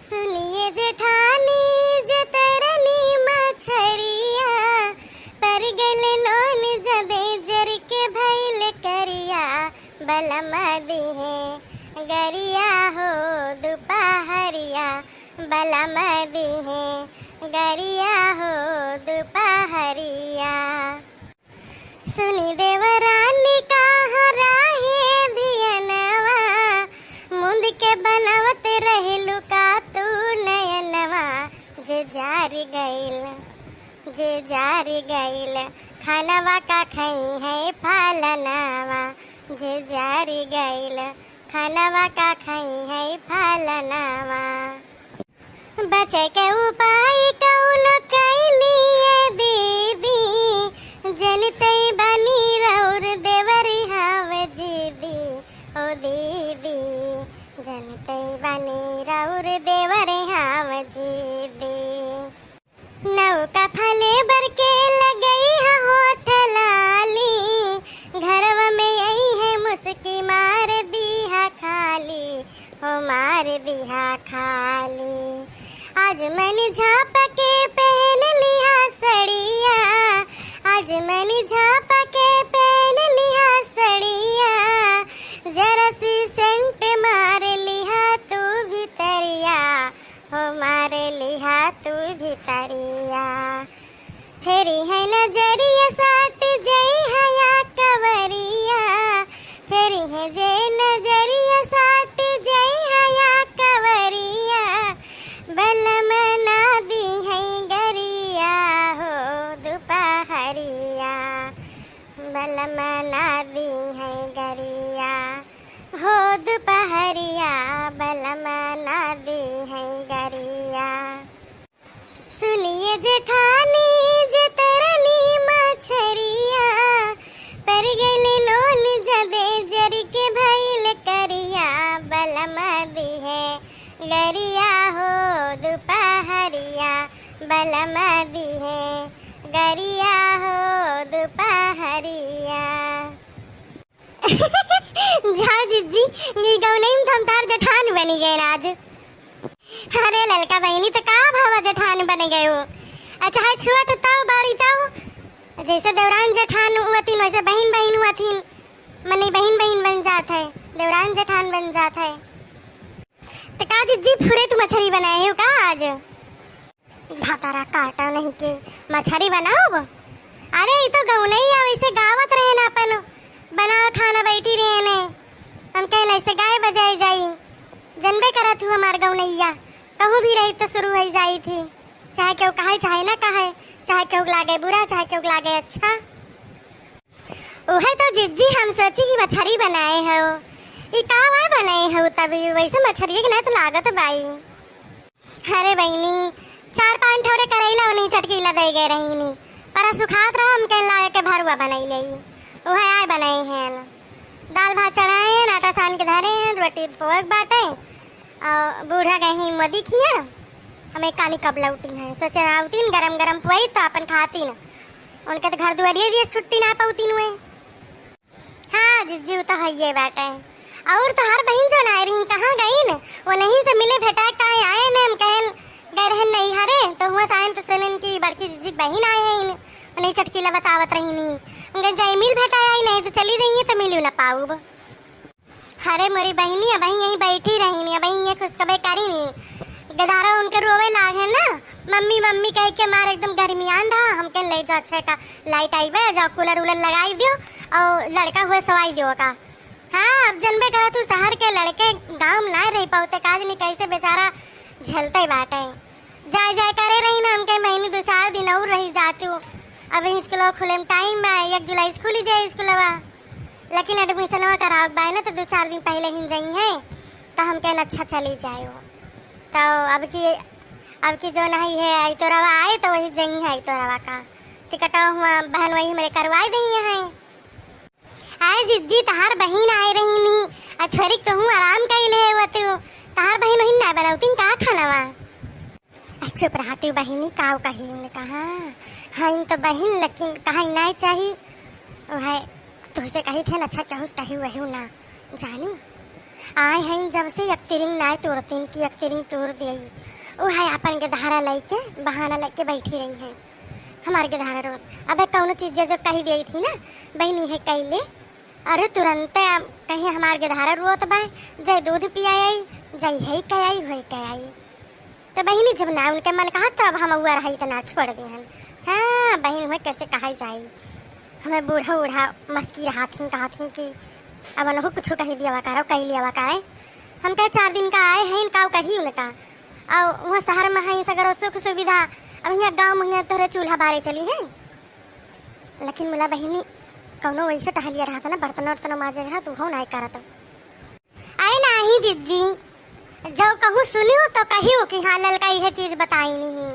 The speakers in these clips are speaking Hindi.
सुनिए जेठानी जे तरनी मछरिया पर गल नौन जदे जर के भैल करिया बलम दिहे गरिया हो दुपहरिया बलम दिहे गरिया हो दुपहरिया। सुनी देवरानी कहाँ राहे दियनवा मुंद के बनावत रहलू का तू नयनवा जे जार गइल खानवा का खई है फलनवा जे जार गइल खानवा का खई है फलनवा। बचे के उपाय कौन कैलिए दीदी जनते बनी रौर देवरी हवे जीदी ओ दीदी जनते बनी रौर देवरी हवे जीदी। नौका फले बर के लगई है होठ लाली घरवा में यही है मुस्की मार दिया खाली हो मार दिया खाली। आज मैंने झाप के पहन लिया सड़िया आज मैंने झाप के पहन लिया सड़िया जरा सी सेंट मार लिया तू भीतरिया हो मार लिया तू भीतरिया। फेरी है नजरिया साट जई है या कवरिया फेरी है जे नजरिया साट जई है या कवरिया बलम ना दी है गरिया हो दुपहरिया बलम ना दी है गरिया हो दुपहरिया बलम ना दी है गरिया। सुनिए जेठानी जे तरनी मछरिया पर गले नौन जदे जर के भैल करिया बलम दी है गरिया हो दुपहरिया बलम दी है गरिया हो दुपहरिया। जाओ जिज्जी नी गौनई हम तार जेठान बनी गए आज। अरे ललका बहनी तो का भावा जेठान बन गए हो। अच्छा है छुआ ताऊ बाड़ी ताऊ जैसे देवरान जेठान हुआतीन वैसे बहन बहन हुआतीन मनी बहन बहन बन जात है देवरान जेठान बन जात है। तो का जिज्जी फुरे तू मछली बनाए हो का आज भातारा काटा नहीं के मछली बनाओ। अरे ये तो गौनई आ वैसे गावत रहे ना अपन बना खाना बैठी रहे ने हम कहले ऐसे गाय बजाई जाई जनबे करत हूँ हमार गौनैया कहूँ भी रही तो शुरू हो जाई थी चाहे क्यों कहे चाहे ना कहे चाहे क्यों लागे बुरा चाहे क्यों लागे अच्छा। ओहे तो जिज्जी हम सोची कि मछली बनाए हो ये का वाय बनाए हो तभी वैसे मछली के ना तो लागत बाई। अरे बहनी 4-5 ठोरे करैला नहीं चटकीला दे गए रही नी पर सुखात रहा हम कह ला के भरुआ बनाई लई ओहे आए बनाई हैं दाल भात चढ़ाए हैं आटा सान के धरे हैं रोटी पोक बाटे और बूढ़ा गए हैं मोदी खिया हमें कानी कब लौटी हैं सोचे आवतीन गरम गरम पुआई तो अपन खाती न उनके तो घर दुआरिये दिए छुट्टी ना पाउतीन हुए। हाँ जिज्जी तो है ये बाटे और तो हर बहन जो ना रही कहाँ गई न वो नहीं से मिले भेटा का आए न हम कहन गए रहन नहीं हरे तो हुआ साइन तो सनन की बड़की जिज्जी बहन आए हैं उन्हें चटकीला बतावत रही नहीं उनके जाए मिल भेटा आई नहीं तो चली जाइए तो मिलू ना पाऊब। अरे मोरी बहनी अब यहीं बैठी रही नहीं अब यहीं खुशखबरी करी नहीं गदारा उनके रोवे लागे ना मम्मी मम्मी कह के मार एकदम गर्मी आन रहा हम कह ले जाओ अच्छा का लाइट आई बे जाओ कूलर उलर लगाई दियो और लड़का हुए सवाई दियो का। हाँ अब जनबे करा तू शहर के लड़के गाँव में ना रह पाते काज नहीं कैसे बेचारा झलते बाटे जाए जाए करे रही ना हम कह महीने 2-4 दिन और रही जाती हूँ अब स्कूल खुले में टाइम में 1 जुलाई खुली जाए स्कूलवा लेकिन एडमिशन कराओ बाय ना तो 2-4 दिन पहले ही जाई है तो हम कहना अच्छा चली जाए तो अब की जो नहीं है आई तो रवा आए तो वही जाई है आई तो रवा का टिकट हुआ बहन वही मेरे करवाई दी है। आए जिज्जी तहार बहन आए रही नी अथरिक तो हूँ आराम कर ले हुआ तू तहार बहन वही ना बनाऊती का खाना वहाँ चुप रहती बहनी काव कही उन्हें कहा हाँ इन तो बहन लेकिन कहा ना चाहिए वह तुझसे कही थे अच्छा क्या कही वही ना जानी आए हैं जब से यकतिरिंग नाय तोड़तीन की यकतिरिंग तोड़ दी। वो है अपन के धारा लेके बहाना लेके बैठी रही है हमारे के धारा रोड। अबे कौनो चीज़ जो कही दी थी ना बहनी है कैले, अरे तुरंत कहीं हमारे के धारा रोत बा जय दूध पियाई जय है कयाई हो कयाई। तो बहनी जब ना उनके मन कहा तब हम हुआ रही तो ना छोड़ दी हन। हाँ बहन हुए कैसे कहा जाए, हमें बूढ़ा बूढ़ा मस्की रहा थी कहा थी कि अब अनहु कुछ कही दिया करो कही लिया करे। हम कहे 4 दिन का आए हैं इनका कही उनका और वहाँ शहर में है सगर सुख सुविधा। अब यहाँ गाँव में यहाँ तोरे चूल्हा बारे चली है, लेकिन मिला बहनी कौनो वैसे टहलिया रहा था ना बर्तन वर्तन माजे रहा तो हो ना करत। आए नहीं जिज्जी जो कहूँ सुनियो तो कहियो कि हाँ ललका यह चीज बताई नहीं।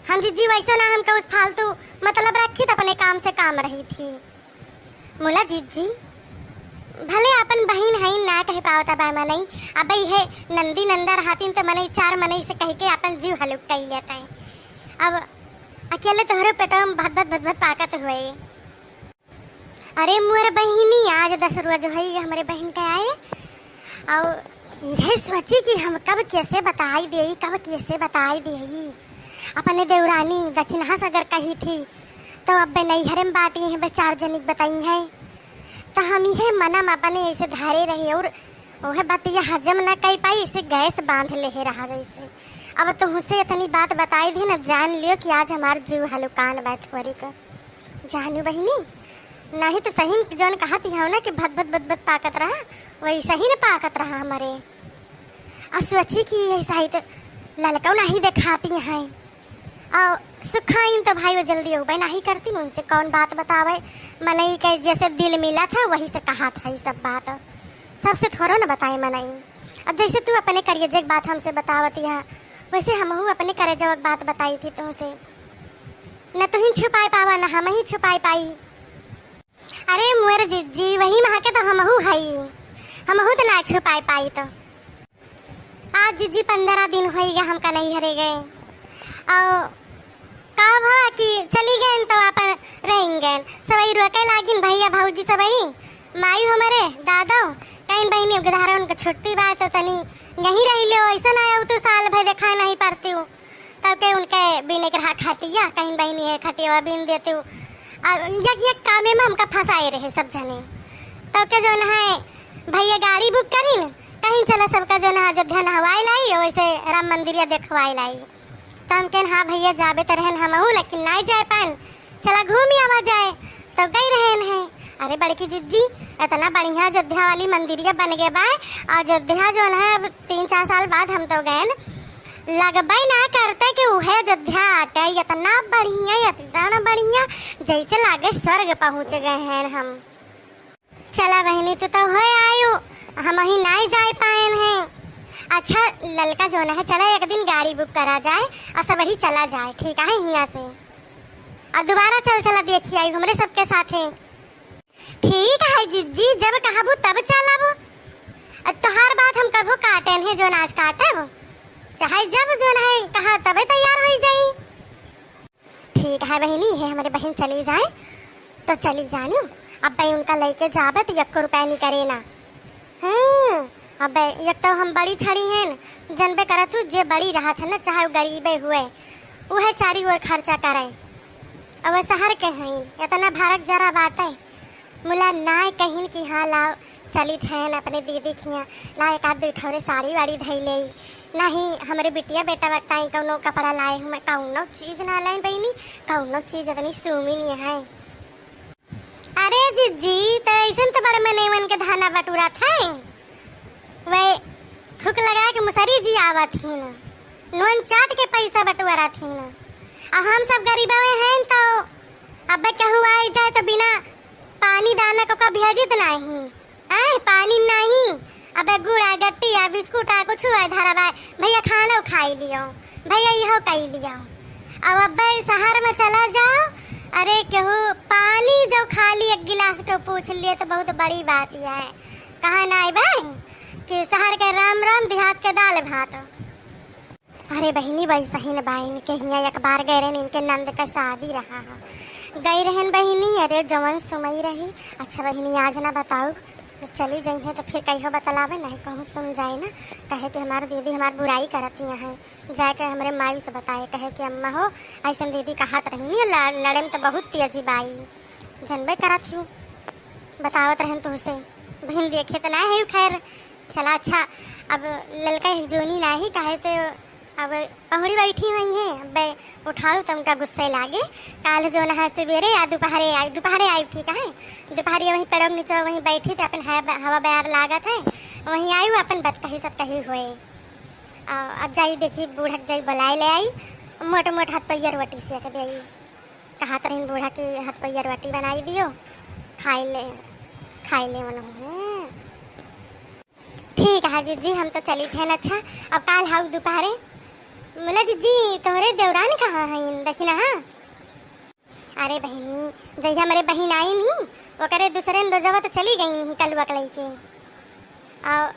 हम जिज्जी वैसे ना हमको उस फालतू मतलब रखी तो अपने काम से काम रही थी। मोला जिज्जी भले अपन बहन है ना कह पावता बा मनई, अब है नंदी नंदा रहतीन तो मनई 4 मनई से कह के अपन जीव हलुक कर लेता है। अब अकेले तोहरे पेटो में भद भद पाकत हुए। अरे मोर बहनी आज 10 रोज है हमारे बहन का आए और यह सोची कि हम कब कैसे बताई दे कब कैसे बताई दे। अपने देवरानी दक्षिणा अगर कही थी तो अब नैहरे में बाटी है 4 जनिक बताई है तो हम ये मनम अपने ऐसे धारे रहे और वह बतिया हजम न कर पाई इसे गैस बांध ले रहा जैसे। अब तो उसे इतनी बात बताई थी न जान लियो कि आज हमार जीव हलुकान बैठ थोड़ी का जानू बहनी। नहीं तो सही जौन कहा थी ना कि भद भद पाकत रहा वैसा ही न पाकत रहा हमारे। और सोची कि ऐसा ही तो ललका नहीं दिखाती हैं और सुखाइन तो भाई वो जल्दी हो भाई नहीं करती उनसे कौन बात बतावे। मनई के जैसे दिल मिला था वही से कहा था ये सब बात सबसे थोड़ा न बताए मनई। अब जैसे तू अपने करिए जग बात हमसे बतावती है वैसे हम अपने करे जग बात बताई थी तुमसे न तो ही छुपाई पावा न हम ही छुपाई पाई। अरे मोर जिज्जी वही महा के तो हमहू हई हमहू तो ना छुपाई पाई। तो आज जिज्जी 15 दिन हो गए हमका नहीं हरे गए और का भा कि चली गए तो अपन रहेंगे सबई रोके लागिन भैया भाऊजी सबई मायू हमारे दादा कहीं बहनी गधारा उनका छुट्टी बात तो तनी यहीं रह लो ऐसा ना आऊ तो साल भर देखा नहीं पड़ती हूँ तब के उनके बिने के रहा खटिया कहीं बहनी है खटिया बिन देती हूँ एक कामे में हमका फंसाए रहे सब जने। तब के जो है भैया गाड़ी बुक करी न कहीं चला सबका जो है अयोध्या नहवाई लाई वैसे राम मंदिर देखवाई लाई। तो हम कहन हाँ भैया जाबे तो रहन हमहू लेकिन नहीं जाए पान चला घूम आवा जाए तो गई रहन है। अरे बड़की जिज्जी इतना बढ़िया अयोध्या वाली मंदिरिया बन गए बा अयोध्या जो है 3-4 साल बाद हम तो गए लगबई ना करते कि वह अयोध्या आटे इतना बढ़िया जैसे लागे स्वर्ग पहुँच गए हैं हम। चला बहनी तो हो आयु हम ही नहीं जा पाए हैं। अच्छा ललका जो है चला एक दिन गाड़ी बुक करा जाए और सब वही चला जाए ठीक है यहाँ से और दोबारा चला देखिए आई हमारे सबके साथ है। ठीक है जिज्जी जब कहबू तब चलाबू तोहार बात हम कभू काटेन है जो नाच काटब चाहे जब जो है कहा तबे तैयार हो जाई। ठीक है बहनी है हमारे बहन चली जाए तो चली जानू अब भाई उनका लेके जाबे तो 1 रुपया नहीं करे ना। अब एक तो हम बड़ी छड़ी हैं जनबे करत हूँ जे बड़ी रहा था ना चाहे वो गरीबे हुए वह 4 ओर खर्चा करे। अब शहर के हैं इतना भारत जरा बाटे मुला ना कहीं कि हाँ लाओ चली थे अपने दीदी खिया ला एक आध 2 ठौरे साड़ी वाड़ी धई ले नहीं हमारे बिटिया बेटा बताई कौनो कपड़ा लाए हूँ मैं कौनो चीज ना लाई बहनी कौनो चीज इतनी सूमी नहीं है। अरे जिज्जी तो ऐसा तो बड़े मने मन के धाना बटूरा था वह थुक लगा के मुसरी जी आवा थी न नोन चाट के पैसा बटुआरा थी न अब हम सब गरीबा हैं तो अब क्या हुआ जाए तो बिना पानी दाना को कभी भेजित नहीं आए पानी नहीं अब गुड़ा गट्टिया बिस्कुट आ कुछ हुआ धारा भैया खाना खाई लियो भैया यह कही लियो। अब शहर में चला जाओ अरे केहू पानी जो खाली 1 गिलास को पूछ लिए तो बहुत बड़ी बात यह है कहा ना भाई कि शहर के राम राम देहात के दाल भात। अरे बहनी भाई सही न बहन के हिया 1 बार गए रहन इनके नंद का शादी रहा गई रहन बहनी। अरे जवन सुमई रही। अच्छा बहनी आज ना बताओ तो चली जाई है तो फिर कहियो बतलावे नहीं, कहूँ सुन जाए ना, कहे कि हमारी दीदी हमारी बुराई करती हैं, जाके हमारे मायू से बताए, कहे कि अम्मा हो ऐसा दीदी कहत रही लड़े में तो बहुत तेजी बाई जनबे करत हूँ, बतावत रहन तो उसे बहन देखे तो ना है खैर। चला अच्छा, अब ललका जोनी ना ही कहे से अब पहुड़ी बैठी हुई हैं, अब उठाऊँ तो उनका गुस्से लागे। काल जो ना सवेरे या दोपहरे आई ठीक है, दोपहरी वहीं पेड़ों के नीचे वहीं बैठी थी, अपन हवा बयार लागत है, वहीं आई हूँ अपन बत कही सब कही हुए। अब जाई देखी बूढ़ा जाई बुलाए ले आई, मोटे मोटे हाथ पैया रोटी सेक दे, कहा तरह बूढ़ा की हाथ पैया रोटी बनाई दियो, खाई ले मन। ठीक है जीजी हम तो चली थे। अच्छा अब काल हाउ दोपहरे बोला जीजी तोहरे देवरान कहाँ हैं देखी ना। हाँ अरे बहन जैया हमारे बहन आई नहीं वो करे दूसरे रोजवा तो चली गई नहीं कल वकलई के, और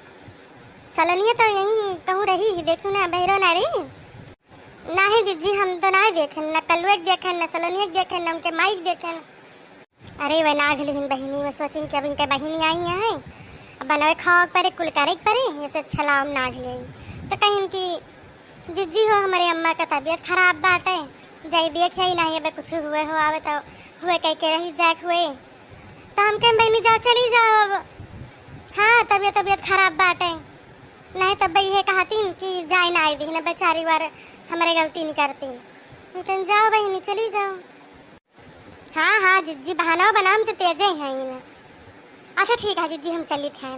सलोनिया तो यहीं कहूँ रही देखूँ ना बहरो ना रही ना है जीजी, हम तो ना देखें न कलुआ देखें न सलोनिया देखें न उनके माइक देखें। अरे वह नाग लेकिन बहनी मैं सोची कि अब इनके बहनी आई हैं बनावे खावा परे कुल करे परे ऐसे छलाव नाग ले, तो कहीं कि जिज्जी हो हमारे अम्मा का तबीयत खराब बाटे, जाई देखे ही नहीं अब कुछ हुए हो आवे तो हुए कह के रही जाक हुए तो हम कह बहनी जाओ चली जाओ अब। हाँ तबीयत खराब बाटे, नहीं तब भाई है कहती कि जाए ना आई दी ना बेचारी बार हमारे गलती नहीं करती, तो जाओ बहनी चली जाओ। हाँ जिज्जी बहाना बनाम तो तेजे हैं ना। अच्छा ठीक है जीजी हम चली थे।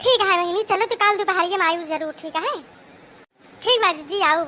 ठीक है बहनी चलो तो कल दोपहर में आयु जरूर। ठीक है ठीक बा जीजी आओ।